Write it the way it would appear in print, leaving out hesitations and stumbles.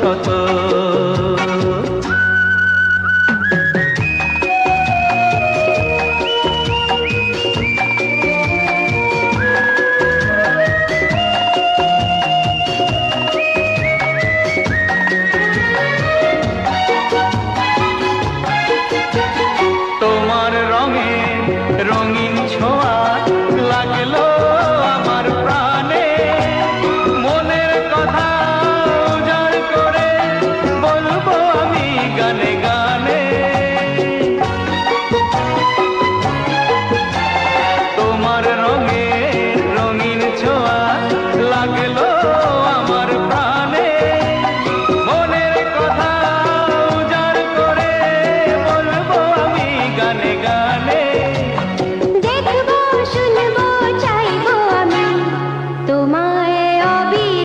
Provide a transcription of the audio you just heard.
কত। তোমার রঙে রঙিন ছোঁয়া লাগলো আমার প্রাণে, মনের কথা উজাড় করে বলবো আমি গানে গানে। তোমার রঙে রঙিন ছোঁয়া লাগলো